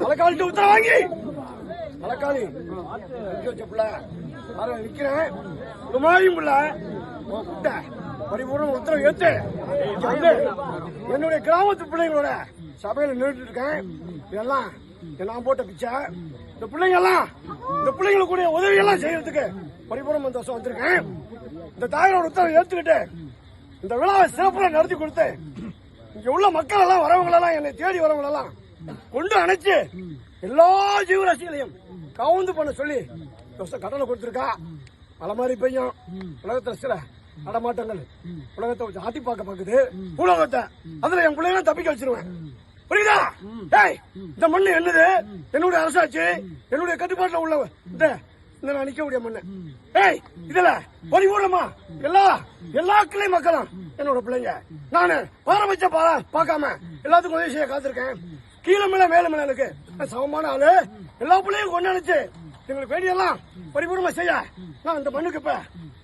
மலக்காலிட்டு உத்தரவு வாங்கி மலக்காளி நிக்கிறேன் பரிபூர்ண உத்தரவு ஏத்து என்னுடைய கிராமத்து பிள்ளைங்களோட சபையில நின்றுட்டு இருக்கேன். இதெல்லாம் நான் போட்ட பிச்சை. இந்த பிள்ளைங்களுடைய உதவி எல்லாம் செய்யறதுக்கு பரிபூர்ண சந்தோஷம் வந்திருக்கேன். இந்த தாயோட உத்தரவை ஏத்துக்கிட்டு இந்த விழாவை சிறப்புல நடத்தி கொடுத்து இங்க உள்ள மக்கள் எல்லாம் வரவங்க எல்லாம் என்னை தேடி வரவங்க எல்லாம் கொண்டு அணைச்சு எல்லா ஜீவராசிகளையும் கவுந்து பண்ண சொல்லி கடனை கொடுத்திருக்கா. மழை மாதிரி பெய்யும். உலகத்துல சில நடமாட்டங்கள் உலகத்தை ஆட்டி பார்க்க பாக்குது. உலகத்தை அதுல என் பிள்ளைங்க தப்பிக்க வச்சிருவேன். புரியுதா? இந்த மண்ணு என்னது? என்னுடைய அரசாட்சி, என்னுடைய கட்டுப்பாட்டுல உள்ள இந்த நிக்கக்கூடிய மண்ணு. இதுல பரிபூர்ணமா எல்லா கிளை மக்களும் என்னோட பிள்ளைங்க. நானு பாரபட்ச பார்க்காம எல்லாத்துக்கும் உதவி செய்ய காத்திருக்கேன். கீழே மேல மேல மேல இருக்கு சமமான ஆளு. எல்லா பிள்ளையும் கொண்டாடுச்சு எங்களுக்கு வேண்டியெல்லாம் பரிபூர்ணமா செய்ய நான் இந்த மண்ணுக்கு இப்ப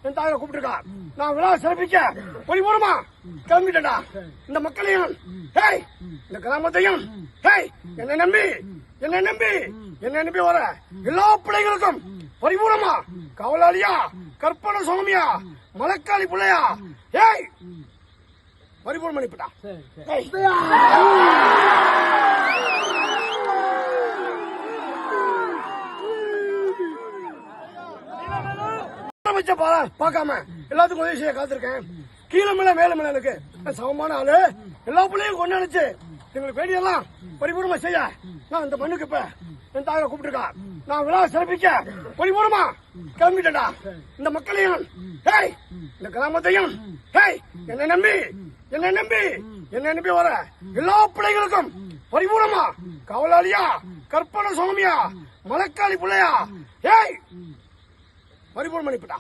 என் தாயை கூப்பிட்டுருக்கா. நான் விழா சிறப்பிக்க பரிபூர்ணமா கிளம்பிட்டா. இந்த மக்களையும் இந்த கிராமத்தையும் என்னை நம்பி வர எல்லா பிள்ளைகளுக்கும் பரிபூர்ணமா காவலாளியா, கற்பனை சுவாமியா, மலக்காளி பிள்ளையா பரிபூர்ணம் பண்ணிவிட்டா. பார்க்காம எல்லாத்துக்கும் உதவி செய்ய காத்திருக்கேன். கீழே மேல மேல மேல இருக்கு சமமான ஆளு. எல்லா பிள்ளையும் கொண்டாடுச்சு எங்களுக்கு வேண்டியெல்லாம் பரிபூர்ணமா செய்ய நான் இந்த மண்ணுக்கு இப்ப என் தாயை கூப்பிட்டுருக்கா. நான் விழா சிறப்பிக்க பரிபூர்ணமா கிளம்பிட்டா. இந்த மக்களையும் இந்த கிராமத்தையும் என்னை நம்பி வர எல்லா பிள்ளைகளுக்கும் பரிபூர்ணமா காவலாளியா, கற்பனை சுவாமியா, மலக்காளி பிள்ளையா பரிபூர்ணம் பண்ணிவிட்டா.